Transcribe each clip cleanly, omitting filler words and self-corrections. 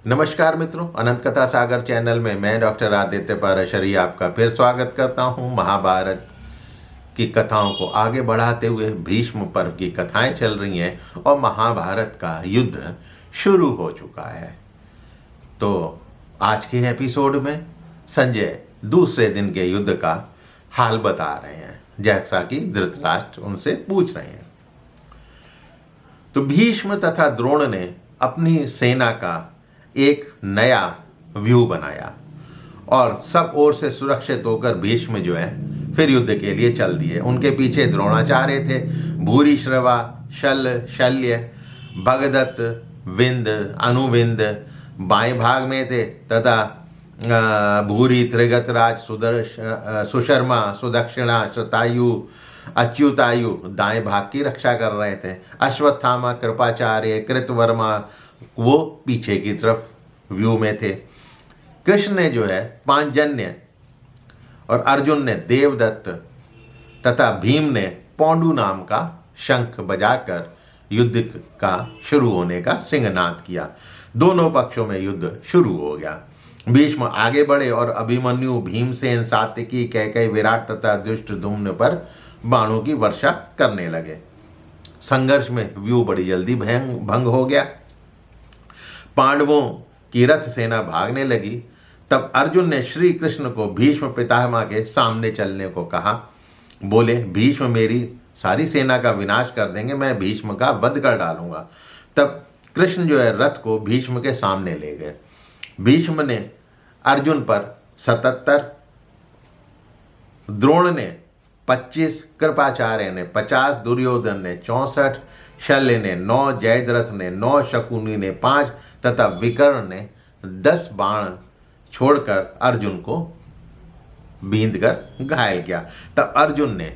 नमस्कार मित्रों, अनंत कथा सागर चैनल में मैं डॉक्टर आदित्य पाराशरी आपका फिर स्वागत करता हूं। महाभारत की कथाओं को आगे बढ़ाते हुए भीष्म पर्व की कथाएं चल रही हैं और महाभारत का युद्ध शुरू हो चुका है। तो आज के एपिसोड में संजय दूसरे दिन के युद्ध का हाल बता रहे हैं, जैसा कि धृतराष्ट्र उनसे पूछ रहे हैं। तो भीष्म तथा द्रोण ने अपनी सेना का एक नया व्यू बनाया और सब ओर से सुरक्षित होकर भीष्म जो है फिर युद्ध के लिए चल दिए। उनके पीछे द्रोणाचार्य थे, भूरिश्रवा, शल्य, शल्य, भगदत्त, विंद, अनुविंद बाएं भाग में थे तथा भूरि, त्रिगतराज, सुशर्मा, सुदक्षिणा, शतायु, अच्युतायु दाएं भाग की रक्षा कर रहे थे। अश्वत्थामा, कृपाचार्य, कृतवर्मा वो पीछे की तरफ व्यू में थे। कृष्ण ने जो है पांचजन्य और अर्जुन ने देवदत्त तथा भीम ने पौंडू नाम का शंख बजाकर युद्ध का शुरू होने का सिंहनाद किया। दोनों पक्षों में युद्ध शुरू हो गया। भीष्म आगे बढ़े और अभिमन्यु, भीमसेन, सात्यकी, कैकेयी, विराट तथा धृष्टद्युम्न पर बाणों की वर्षा करने लगे। संघर्ष में व्यू बड़ी जल्दी भंग हो गया। पांडवों की रथ सेना भागने लगी। तब अर्जुन ने श्री कृष्ण को भीष्म पितामह के सामने चलने को कहा। बोले, भीष्म मेरी सारी सेना का विनाश कर देंगे, मैं भीष्म का वध कर डालूंगा। तब कृष्ण जो है रथ को भीष्म के सामने ले गए। भीष्म ने अर्जुन पर 77, द्रोण ने 25, कृपाचार्य ने 50, दुर्योधन ने 64, शल्य ने 9, जयद्रथ ने 9, शकुनी ने 5 तथा विकर्ण ने 10 बाण छोड़कर अर्जुन को बींध कर घायल किया। तब अर्जुन ने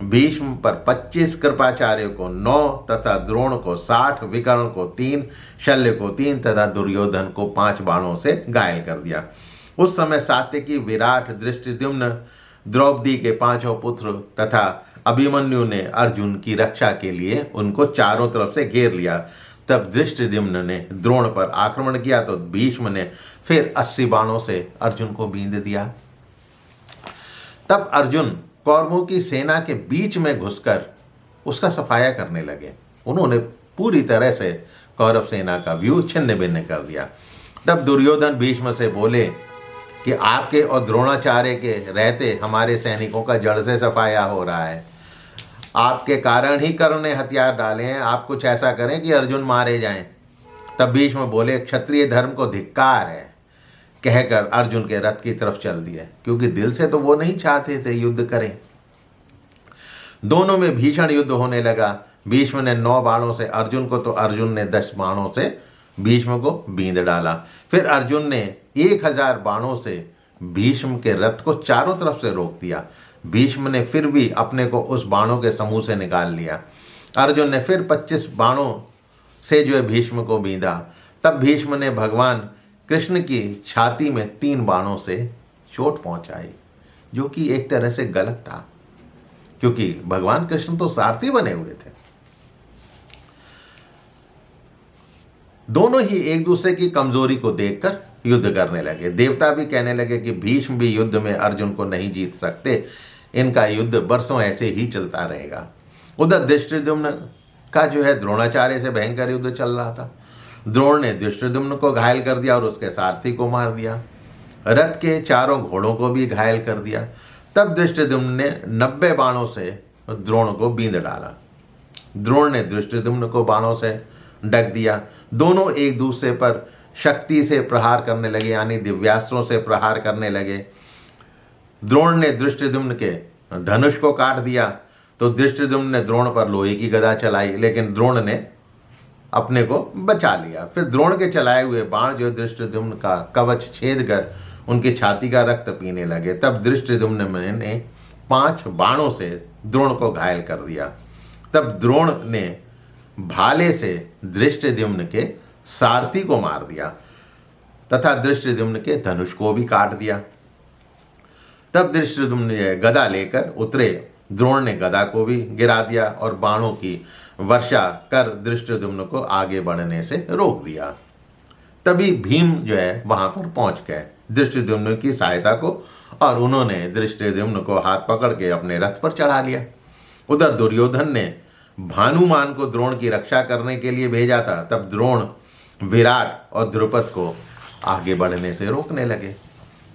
भीष्म पर 25, कृपाचार्य को 9 तथा द्रोण को 60, विकर्ण को 3, शल्य को 3 तथा दुर्योधन को 5 बाणों से घायल कर दिया। उस समय सात्यकी, विराट, धृष्टद्युम्न, द्रौपदी के 5 पुत्र तथा अभिमन्यु ने अर्जुन की रक्षा के लिए उनको चारों तरफ से घेर लिया। तब धृष्टद्युम्न ने द्रोण पर आक्रमण किया तो भीष्म ने फिर 80 बाणों से अर्जुन को बींध दिया। तब अर्जुन कौरवों की सेना के बीच में घुसकर उसका सफाया करने लगे। उन्होंने पूरी तरह से कौरव सेना का व्यू छिन्न भिन्न कर दिया। तब दुर्योधन भीष्म से बोले कि आपके और द्रोणाचार्य के रहते हमारे सैनिकों का जड़ से सफाया हो रहा है। आपके कारण ही कर्ण ने हथियार डाले हैं। आप कुछ ऐसा करें कि अर्जुन मारे जाएं। तब भीष्म बोले, क्षत्रिय धर्म को धिक्कार है, कहकर अर्जुन के रथ की तरफ चल दिए, क्योंकि दिल से तो वो नहीं चाहते थे युद्ध करें। दोनों में भीषण युद्ध होने लगा। भीष्म ने 9 बाणों से अर्जुन को तो अर्जुन ने 10 बाणों से भीष्म को बींध डाला। फिर अर्जुन ने 1000 बाणों से भीष्म के रथ को चारों तरफ से रोक दिया। भीष्म ने फिर भी अपने को उस बाणों के समूह से निकाल लिया। अर्जुन ने फिर 25 बाणों से जो है भीष्म को बींधा। तब भीष्म ने भगवान कृष्ण की छाती में 3 बाणों से चोट पहुंचाई, जो कि एक तरह से गलत था, क्योंकि भगवान कृष्ण तो सारथी बने हुए थे। दोनों ही एक दूसरे की कमजोरी को देखकर युद्ध करने लगे। देवता भी कहने लगे कि भीष्म भी युद्ध में अर्जुन को नहीं जीत सकते, इनका युद्ध बरसों ऐसे ही चलता रहेगा। उधर धृष्टद्युम्न का जो है द्रोणाचार्य से भयंकर युद्ध चल रहा था। द्रोण ने धृष्टद्युम्न को घायल कर दिया और उसके सारथी को मार दिया। रथ के चारों घोड़ों को भी घायल कर दिया। तब धृष्टद्युम्न ने 90 बाणों से द्रोण को बींध डाला। द्रोण ने धृष्टद्युम्न को बाणों से ढक दिया। दोनों एक दूसरे पर शक्ति से प्रहार करने लगे, यानी दिव्यास्त्रों से प्रहार करने लगे। द्रोण ने धृष्टद्युम्न के धनुष को काट दिया तो धृष्टद्युम्न ने द्रोण पर लोहे की गदा चलाई, लेकिन द्रोण ने अपने को बचा लिया। फिर द्रोण के चलाए हुए बाण जो धृष्टद्युम्न का कवच छेद कर उनकी छाती का रक्त पीने लगे। तब धृष्टद्युम्न ने 5 बाणों से द्रोण को घायल कर दिया। तब द्रोण ने भाले से धृष्टद्युम्न के सारथी को मार दिया तथा धृष्टद्युम्न के धनुष को भी काट दिया। तब धृष्टद्युम्न ने गदा लेकर उतरे। द्रोण ने गदा को भी गिरा दिया और बाणों की वर्षा कर धृष्टद्युम्न को आगे बढ़ने से रोक दिया। तभी भीम जो है वहां पर पहुंच गए धृष्टद्युम्न की सहायता को, और उन्होंने धृष्टद्युम्न को हाथ पकड़ के अपने रथ पर चढ़ा लिया। उधर दुर्योधन ने भानुमान को द्रोण की रक्षा करने के लिए भेजा था। तब द्रोण विराट और द्रुपद को आगे बढ़ने से रोकने लगे।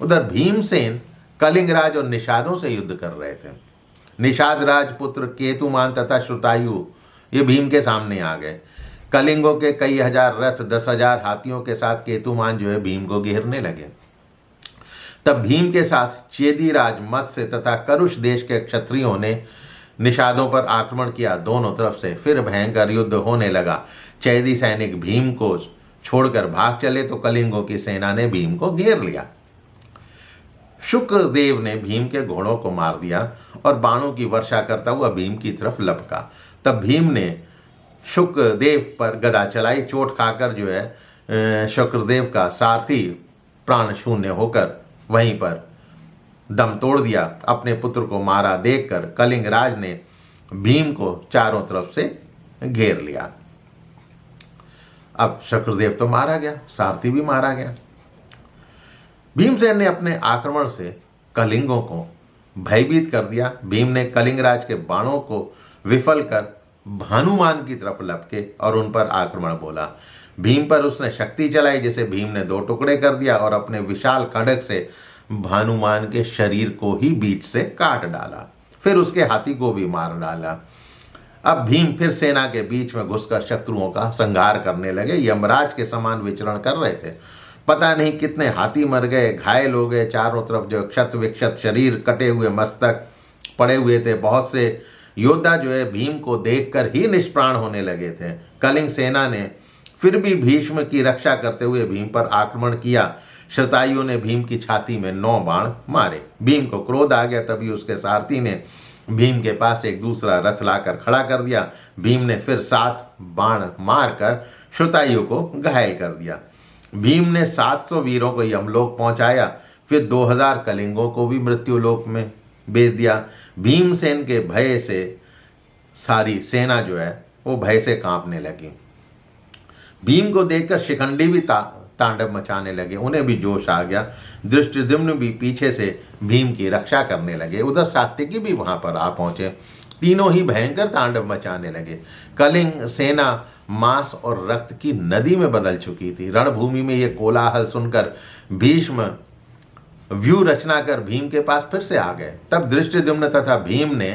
उधर भीमसेन कलिंगराज और निषादों से युद्ध कर रहे थे। निषाद राजपुत्र केतुमान तथा श्रुतायु ये भीम के सामने आ गए। कलिंगों के कई हजार रथ 10,000 हाथियों के साथ केतुमान जो है भीम को घेरने लगे। तब भीम के साथ चेदीराज मत्स्य तथा करुष देश के क्षत्रियों ने निषादों पर आक्रमण किया। दोनों तरफ से फिर भयंकर युद्ध होने लगा। चैदी सैनिक भीम को छोड़कर भाग चले तो कलिंगों की सेना ने भीम को घेर लिया। शुक्रदेव ने भीम के घोड़ों को मार दिया और बाणों की वर्षा करता हुआ भीम की तरफ लपका। तब भीम ने शुक्रदेव पर गदा चलाई। चोट खाकर जो है शुक्रदेव का सारथी प्राण शून्य होकर वहीं पर दम तोड़ दिया। अपने पुत्र को मारा देखकर कलिंगराज ने भीम को चारों तरफ से घेर लिया। अब शुक्रदेव तो मारा गया, सारथी भी मारा गया। भीमसेन ने अपने आक्रमण से कलिंगों को भयभीत कर दिया। भीम ने कलिंगराज के बाणों को विफल कर भानुमान की तरफ लपके और उन पर आक्रमण बोला। भीम पर उसने शक्ति चलाई जिसे भीम ने 2 टुकड़े कर दिया और अपने विशाल खड्ग से भानुमान के शरीर को ही बीच से काट डाला। फिर उसके हाथी को भी मार डाला। अब भीम फिर सेना के बीच में घुसकर शत्रुओं का संहार करने लगे। यमराज के समान विचरण कर रहे थे। पता नहीं कितने हाथी मर गए, घायल हो गए। चारों तरफ जो क्षत विक्षत शरीर, कटे हुए मस्तक पड़े हुए थे। बहुत से योद्धा जो है भीम को देखकर ही निष्प्राण होने लगे थे। कलिंग सेना ने फिर भी भीष्म की रक्षा करते हुए भीम पर आक्रमण किया। श्रुतायुओं ने भीम की छाती में 9 बाण मारे। भीम को क्रोध आ गया। तभी उसके सारथी ने भीम के पास एक दूसरा रथ लाकर खड़ा कर दिया। भीम ने फिर 7 बाण मारकर श्रुतायु को घायल कर दिया। भीम ने 700 वीरों को यमलोक पहुंचाया। फिर 2000 कलिंगों को भी मृत्युलोक में भेज दिया। भीमसेन के भय से सारी सेना जो है वो भय से कांपने लगी। भीम को देखकर शिखंडी भी तांडव मचाने लगे। उन्हें भी जोश आ गया। धृष्टद्युम्न भी पीछे से भीम की रक्षा करने लगे। उधर सात्विकी भी वहां पर आ पहुंचे। तीनों ही भयंकर तांडव मचाने लगे। कलिंग सेना मांस और रक्त की नदी में बदल चुकी थी। रणभूमि में ये कोलाहल सुनकर भीष्म व्यू रचना कर भीम के पास फिर से आ गए। तब धृष्टद्युम्न तथा भीम ने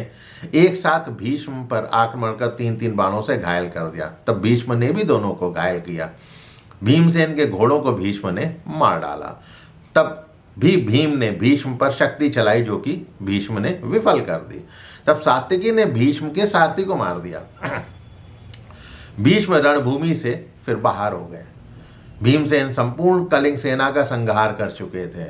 एक साथ भीष्म पर आक्रमण कर 3-3 बाणों से घायल कर दिया। तब भीष्म ने भी दोनों को घायल किया। भीमसेन के घोड़ों को भीष्म ने मार डाला। तब भी भीम ने भीष्म पर शक्ति चलाई जो कि भीष्म ने विफल कर दी। तब सात्विकी ने भीष्म के सारथी को मार दिया। भीष्म रणभूमि से फिर बाहर हो गए। भीमसेन संपूर्ण कलिंग सेना का संहार कर चुके थे।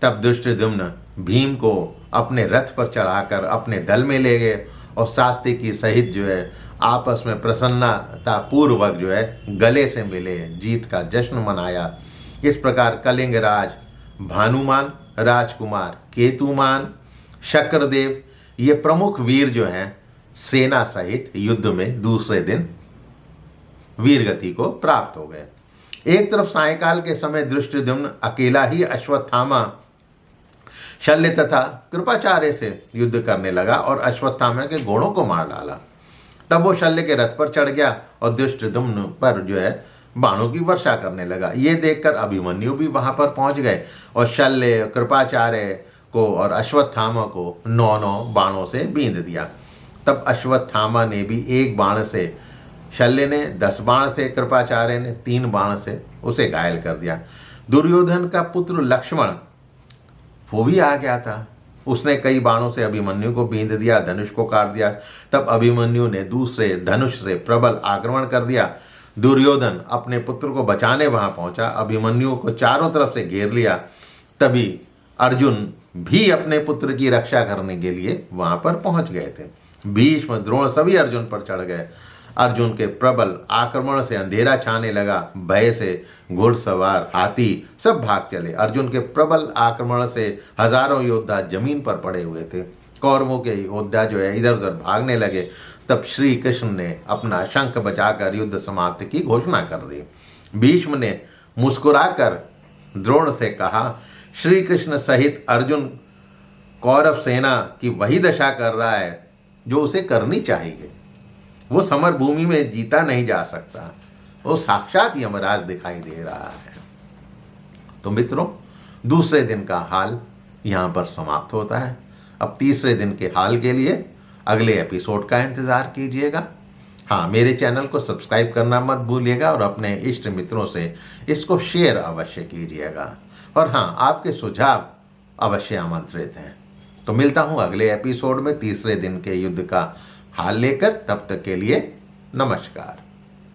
तब धृष्टद्युम्न भीम को अपने रथ पर चढ़ाकर अपने दल में ले गए और सात्विकी सहित जो है आपस में प्रसन्नता पूर्वक जो है गले से मिले, जीत का जश्न मनाया। इस प्रकार कलिंगराज भानुमान, राजकुमार केतुमान, शक्रदेव ये प्रमुख वीर जो हैं सेना सहित युद्ध में दूसरे दिन वीरगति को प्राप्त हो गए। एक तरफ सायंकाल के समय धृष्टद्युम्न अकेला ही अश्वत्थामा, शल्य तथा कृपाचार्य से युद्ध करने लगा और अश्वत्थामा के घोड़ों को मार डाला। तब वो शल्य के रथ पर चढ़ गया और धृष्टद्युम्न पर जो है बाणों की वर्षा करने लगा। ये देखकर अभिमन्यु भी वहां पर पहुंच गए और शल्य, कृपाचार्य को और अश्वत्थामा को 9-9 बाणों से बींध दिया। तब अश्वत्थामा ने भी 1 बाण से, शल्य ने 10 बाण से, कृपाचार्य ने 3 बाण से उसे घायल कर दिया। दुर्योधन का पुत्र लक्ष्मण वो भी आ गया था। उसने कई बाणों से अभिमन्यु को बींध दिया, धनुष को काट दिया। तब अभिमन्यु ने दूसरे धनुष से प्रबल आक्रमण कर दिया। दुर्योधन अपने पुत्र को बचाने वहां पहुंचा, अभिमन्यु को चारों तरफ से घेर लिया। तभी अर्जुन भी अपने पुत्र की रक्षा करने के लिए वहां पर पहुंच गए थे। भीष्म, द्रोण सभी अर्जुन पर चढ़ गए। अर्जुन के प्रबल आक्रमण से अंधेरा छाने लगा। भय से घुड़सवार, हाथी सब भाग चले। अर्जुन के प्रबल आक्रमण से हजारों योद्धा जमीन पर पड़े हुए थे। कौरवों के योद्धा जो है इधर उधर भागने लगे। तब श्री कृष्ण ने अपना शंख बजाकर युद्ध समाप्ति की घोषणा कर दी। भीष्म ने मुस्कुराकर द्रोण से कहा, श्री कृष्ण सहित अर्जुन कौरव सेना की वही दशा कर रहा है जो उसे करनी चाहिए। वो समर भूमि में जीता नहीं जा सकता, वो साक्षात यमराज दिखाई दे रहा है। तो मित्रों, दूसरे दिन का हाल यहाँ पर समाप्त होता है। अब तीसरे दिन के हाल के लिए अगले एपिसोड का इंतज़ार कीजिएगा। हाँ, मेरे चैनल को सब्सक्राइब करना मत भूलिएगा और अपने इष्ट मित्रों से इसको शेयर अवश्य कीजिएगा। और हाँ, आपके सुझाव अवश्य आमंत्रित हैं। तो मिलता हूँ अगले एपिसोड में तीसरे दिन के युद्ध का हाल लेकर। तब तक के लिए नमस्कार।